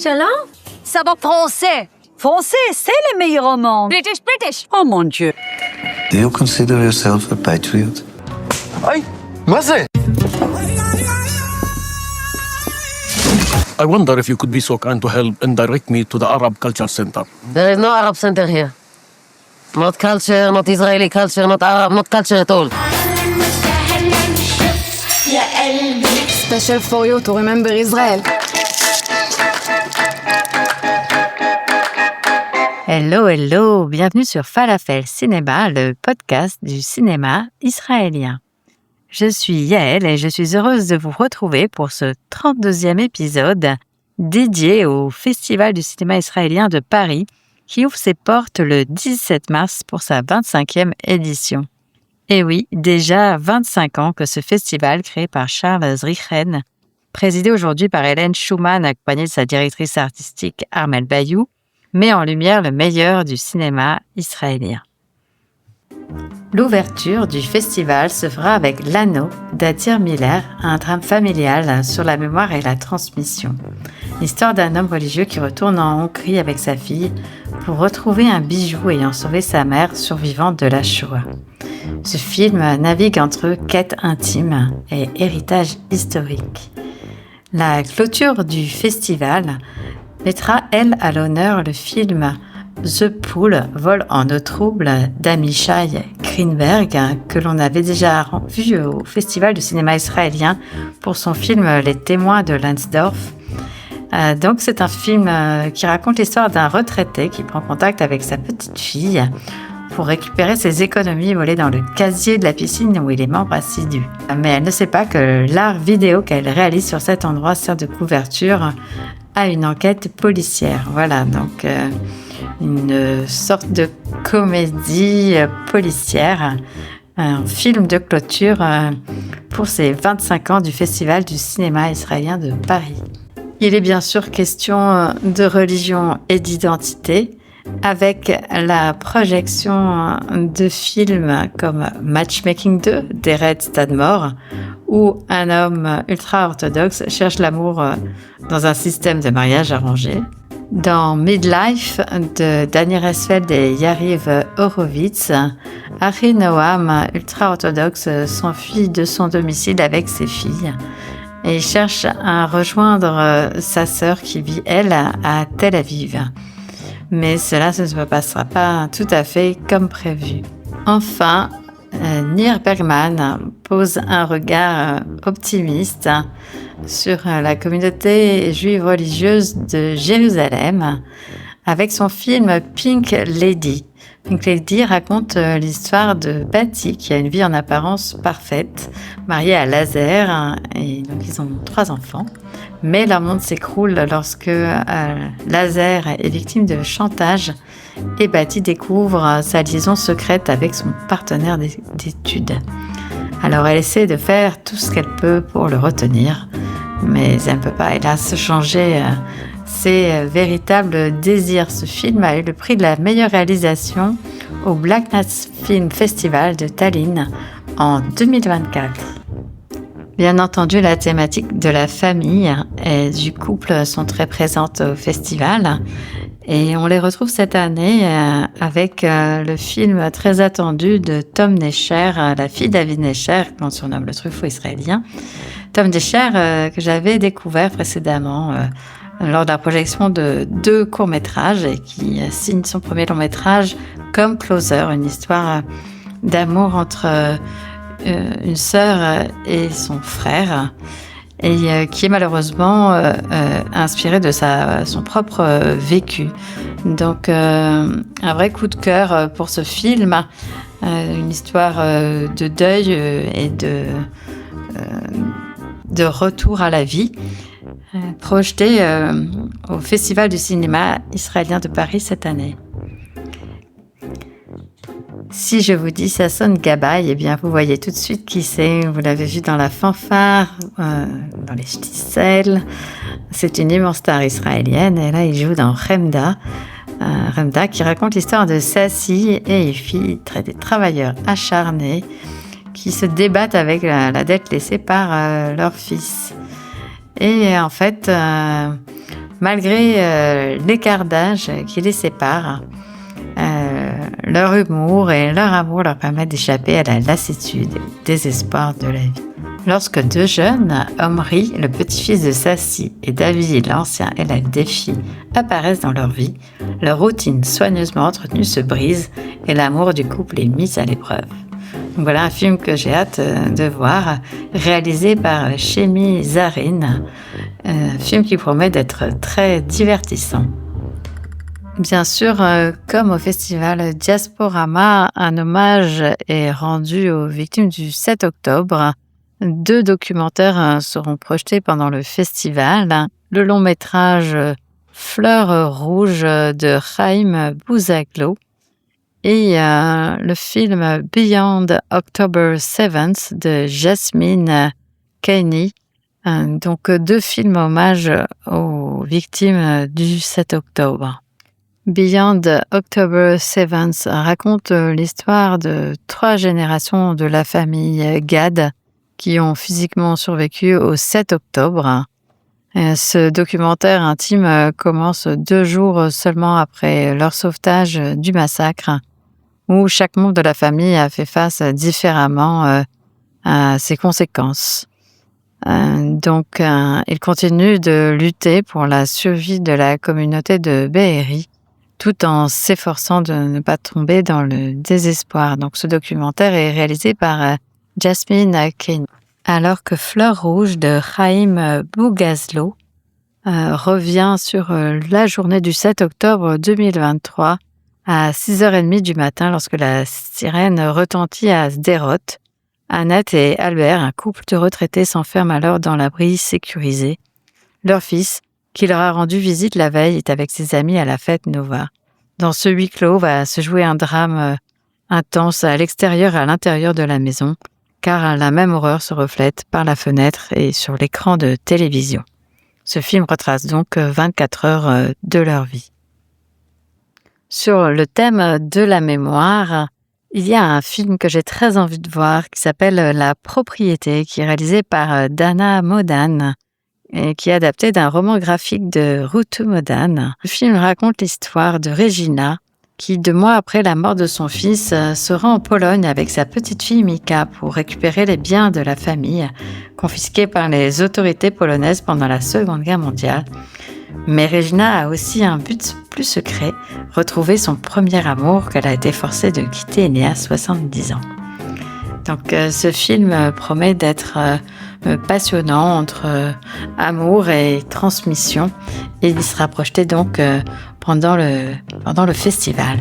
Cela? Ça va français. Français, c'est le meilleur au monde. British. Oh mon Dieu. Do you consider yourself a patriot? Ay, Maze! I wonder if you could be so kind to help and direct me to the Arab Culture Center. There is no Arab center here. Not culture, not Israeli culture, not Arab, not culture at all. Special for you to remember Israel. Hello, hello, bienvenue sur Falafel Cinéma, le podcast du cinéma israélien. Je suis Yael et je suis heureuse de vous retrouver pour ce 32e épisode dédié au Festival du cinéma israélien de Paris qui ouvre ses portes le 17 mars pour sa 25e édition. Et oui, déjà 25 ans que ce festival créé par Charles Zrichen, présidé aujourd'hui par Hélène Schumann accompagnée de sa directrice artistique Armelle Bayou, met en lumière le meilleur du cinéma israélien. L'ouverture du festival se fera avec L'Anneau d'Adir Miller, un drame familial sur la mémoire et la transmission. L'histoire d'un homme religieux qui retourne en Hongrie avec sa fille pour retrouver un bijou ayant sauvé sa mère survivante de la Shoah. Ce film navigue entre quête intime et héritage historique. La clôture du festival mettra, elle, à l'honneur le film The Pool, vol en eau trouble d'Amichai Greenberg, que l'on avait déjà vu au Festival du cinéma israélien pour son film Les témoins de Lansdorf. Donc c'est un film qui raconte l'histoire d'un retraité qui prend contact avec sa petite fille pour récupérer ses économies volées dans le casier de la piscine où il est membre assidu. Mais elle ne sait pas que l'art vidéo qu'elle réalise sur cet endroit sert de couverture à une enquête policière. Voilà, donc une sorte de comédie policière, un film de clôture pour ces 25 ans du Festival du cinéma israélien de Paris. Il est bien sûr question de religion et d'identité, avec la projection de films comme Matchmaking 2 d'Ered Stadmore, où un homme ultra-orthodoxe cherche l'amour dans un système de mariage arrangé. Dans Midlife de Danny Resfeld et Yariv Horowitz, Harry Noam, ultra-orthodoxe, s'enfuit de son domicile avec ses filles et cherche à rejoindre sa sœur qui vit, elle, à Tel Aviv. Mais cela ne se passera pas tout à fait comme prévu. Enfin, Nir Bergman pose un regard optimiste sur la communauté juive religieuse de Jérusalem avec son film Pink Lady. Pink Lady raconte l'histoire de Bati qui a une vie en apparence parfaite, mariée à Lazer, et donc ils ont 3 enfants. Mais leur monde s'écroule lorsque Lazer est victime de chantage et Bati découvre sa liaison secrète avec son partenaire d'études. Alors elle essaie de faire tout ce qu'elle peut pour le retenir, mais elle ne peut pas, hélas, changer ses véritables désirs. Ce film a eu le prix de la meilleure réalisation au Black Nats Film Festival de Tallinn en 2024. Bien entendu, la thématique de la famille et du couple sont très présentes au festival et on les retrouve cette année avec le film très attendu de Tom Nesher, la fille David Nesher, qu'on surnomme le Truffaut israélien. Tom Nesher que j'avais découvert précédemment lors de la projection de 2 courts-métrages et qui signe son premier long-métrage comme Closer, une histoire d'amour entre une sœur et son frère, et qui est malheureusement inspiré de son propre vécu. Donc un vrai coup de cœur pour ce film, une histoire de deuil et de retour à la vie, projeté au Festival du cinéma israélien de Paris cette année. Si je vous dis Sasson Gabay, eh bien vous voyez tout de suite qui c'est. Vous l'avez vu dans la fanfare, dans les Shtisel. C'est une immense star israélienne et là il joue dans Remda. Remda qui raconte l'histoire de Sassi et Ifi, des travailleurs acharnés qui se débattent avec la dette laissée par leur fils. Et en fait, Malgré l'écart d'âge qui les sépare, leur humour et leur amour leur permettent d'échapper à la lassitude et au désespoir de la vie. Lorsque deux jeunes, Omri, le petit-fils de Sassi, et David, l'ancien élève des filles, apparaissent dans leur vie, leur routine soigneusement entretenue se brise et l'amour du couple est mis à l'épreuve. Donc voilà un film que j'ai hâte de voir, réalisé par Shemi Zarin, un film qui promet d'être très divertissant. Bien sûr, comme au festival Diasporama, un hommage est rendu aux victimes du 7 octobre. 2 documentaires seront projetés pendant le festival. Le long métrage Fleurs rouges de Chaim Bouzaglo et le film Beyond October 7th de Jasmine Kaini. Donc 2 films hommage aux victimes du 7 octobre. Beyond October 7th raconte l'histoire de 3 générations de la famille Gad qui ont physiquement survécu au 7 octobre. Ce documentaire intime commence 2 jours seulement après leur sauvetage du massacre, où chaque membre de la famille a fait face différemment à ses conséquences. Donc, il continue de lutter pour la survie de la communauté de Be'eri, tout en s'efforçant de ne pas tomber dans le désespoir. Donc, ce documentaire est réalisé par Jasmine Kaini. Alors que Fleurs rouges de Chaim Bougazlo revient sur la journée du 7 octobre 2023 à 6h30 du matin lorsque la sirène retentit à Sderot. Annette et Albert, un couple de retraités, s'enferment alors dans l'abri sécurisé. Leur fils, qui leur a rendu visite la veille, est avec ses amis à la fête Nova. Dans ce huis clos va se jouer un drame intense à l'extérieur et à l'intérieur de la maison, car la même horreur se reflète par la fenêtre et sur l'écran de télévision. Ce film retrace donc 24 heures de leur vie. Sur le thème de la mémoire, il y a un film que j'ai très envie de voir qui s'appelle La Propriété, qui est réalisé par Dana Modan et qui est adapté d'un roman graphique de Rutu Modan. Le film raconte l'histoire de Regina, qui, 2 mois après la mort de son fils, se rend en Pologne avec sa petite fille Mika pour récupérer les biens de la famille, confisqués par les autorités polonaises pendant la Seconde Guerre mondiale. Mais Regina a aussi un but plus secret, retrouver son premier amour qu'elle a été forcée de quitter née à 70 ans. Donc ce film promet d'être passionnant entre amour et transmission et il sera projeté donc pendant le festival.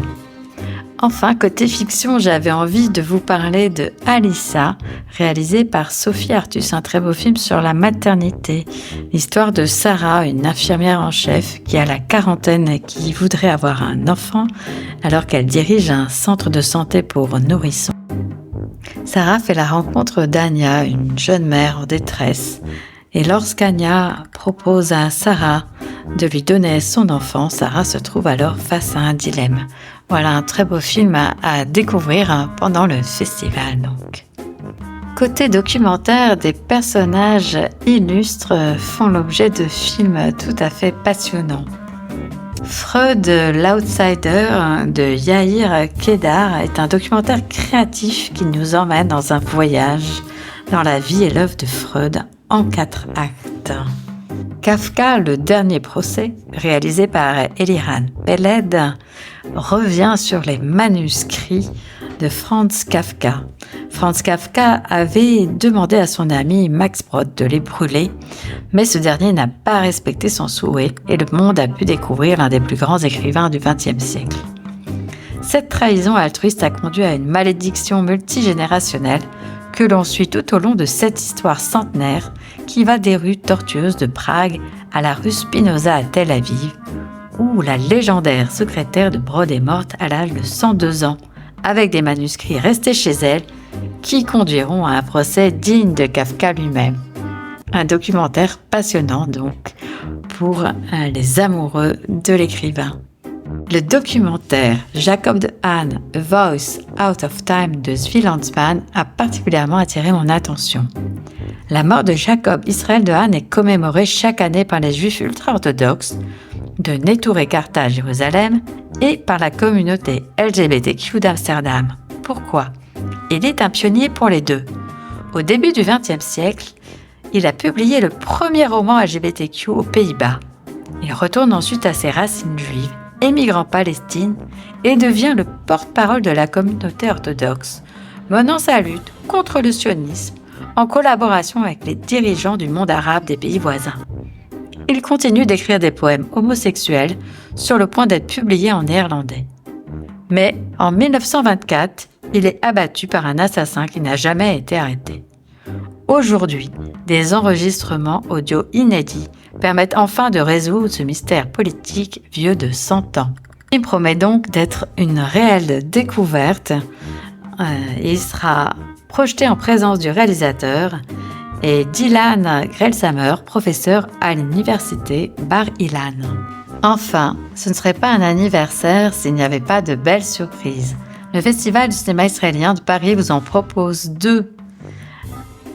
Enfin, côté fiction, j'avais envie de vous parler de Alissa, réalisé par Sophie Artus, un très beau film sur la maternité. L'histoire de Sarah, une infirmière en chef qui a la quarantaine et qui voudrait avoir un enfant alors qu'elle dirige un centre de santé pour nourrissons. Sarah fait la rencontre d'Anya, une jeune mère en détresse. Et lorsqu'Anya propose à Sarah de lui donner son enfant, Sarah se trouve alors face à un dilemme. Voilà un très beau film à découvrir pendant le festival donc. Côté documentaire, des personnages illustres font l'objet de films tout à fait passionnants. Freud, l'Outsider de Yair Kedar est un documentaire créatif qui nous emmène dans un voyage dans la vie et l'œuvre de Freud en 4 actes. Kafka, le dernier procès, réalisé par Eliran Peled, revient sur les manuscrits de Franz Kafka. Franz Kafka avait demandé à son ami Max Brod de les brûler, mais ce dernier n'a pas respecté son souhait et le monde a pu découvrir l'un des plus grands écrivains du XXe siècle. Cette trahison altruiste a conduit à une malédiction multigénérationnelle que l'on suit tout au long de cette histoire centenaire qui va des rues tortueuses de Prague à la rue Spinoza à Tel Aviv, où la légendaire secrétaire de Brod est morte à l'âge de 102 ans, avec des manuscrits restés chez elle qui conduiront à un procès digne de Kafka lui-même. Un documentaire passionnant donc pour les amoureux de l'écrivain. Le documentaire Jacob de Hahn, A Voice Out of Time de Zvi Lanzmann a particulièrement attiré mon attention. La mort de Jacob Israël de Han est commémorée chaque année par les Juifs ultra-orthodoxes de Nétour-et-Carthage à Jérusalem et par la communauté LGBTQ d'Amsterdam. Pourquoi ? Il est un pionnier pour les deux. Au début du XXe siècle, il a publié le premier roman LGBTQ aux Pays-Bas. Il retourne ensuite à ses racines juives, émigre en Palestine et devient le porte-parole de la communauté orthodoxe, menant sa lutte contre le sionisme en collaboration avec les dirigeants du monde arabe des pays voisins. Il continue d'écrire des poèmes homosexuels sur le point d'être publiés en néerlandais. Mais en 1924, il est abattu par un assassin qui n'a jamais été arrêté. Aujourd'hui, des enregistrements audio inédits permettent enfin de résoudre ce mystère politique vieux de 100 ans. Il promet donc d'être une réelle découverte. Il sera projeté en présence du réalisateur et Dylan Grelsamer, professeur à l'université Bar Ilan. Enfin, ce ne serait pas un anniversaire s'il n'y avait pas de belles surprises. Le Festival du cinéma israélien de Paris vous en propose 2.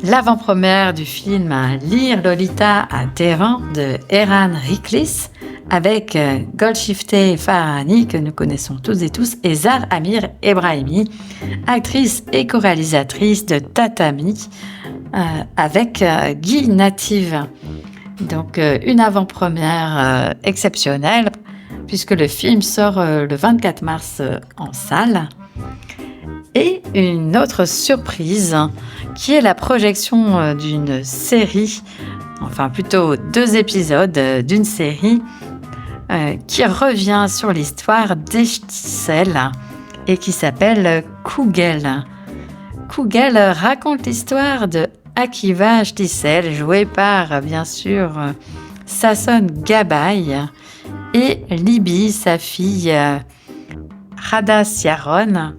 L'avant-première du film Lire Lolita à Téhéran de Eran Riklis avec Golshifteh Farahani, que nous connaissons toutes et tous, et Zahar Amir Ebrahimi, actrice et co-réalisatrice de Tatami, avec Guy Native. Donc une avant-première exceptionnelle, puisque le film sort le 24 mars en salle. Et une autre surprise, qui est la projection d'une série, enfin plutôt 2 épisodes d'une série, qui revient sur l'histoire d'Eshtisel et qui s'appelle Kugel. Kugel raconte l'histoire de Akiva Shtisel, joué par, bien sûr, Sasson Gabay, et Libby, sa fille Hadas Yaron,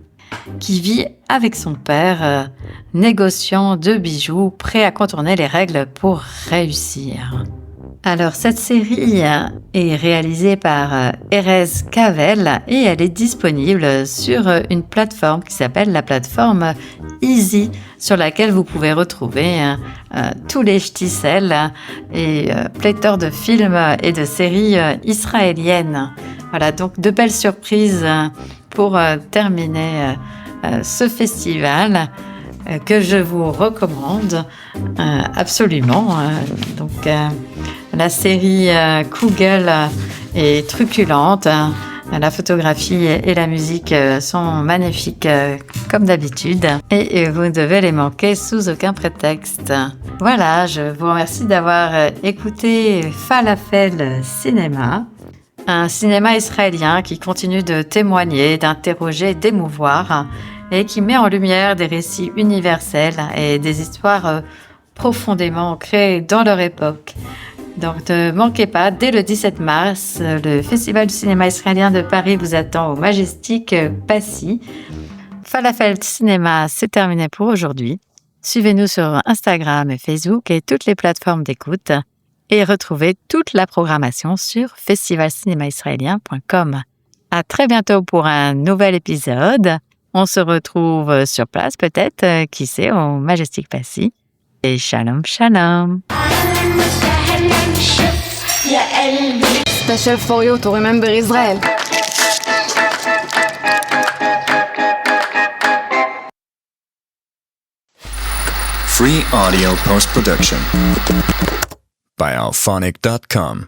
qui vit avec son père, négociant de bijoux, prêt à contourner les règles pour réussir. Alors, cette série est réalisée par Erez Kavel et elle est disponible sur une plateforme qui s'appelle la plateforme Easy, sur laquelle vous pouvez retrouver tous les shtisel et pléthore de films et de séries israéliennes. Voilà, donc de belles surprises pour terminer ce festival que je vous recommande absolument. Donc, la série Kugel est truculente. La photographie et la musique sont magnifiques comme d'habitude et vous ne devez les manquer sous aucun prétexte. Voilà, je vous remercie d'avoir écouté Falafel Cinéma, un cinéma israélien qui continue de témoigner, d'interroger, d'émouvoir et qui met en lumière des récits universels et des histoires profondément ancrées dans leur époque. Donc ne manquez pas, dès le 17 mars, le Festival du cinéma israélien de Paris vous attend au Majestic Passy. Falafel Cinéma, c'est terminé pour aujourd'hui. Suivez-nous sur Instagram et Facebook et toutes les plateformes d'écoute et retrouvez toute la programmation sur festivalcinémaisraélien.com. À très bientôt pour un nouvel épisode. On se retrouve sur place peut-être, qui sait, au Majestic Passy. Et shalom, shalom. Special for you to remember Israel. Free audio post-production by alphonic.com.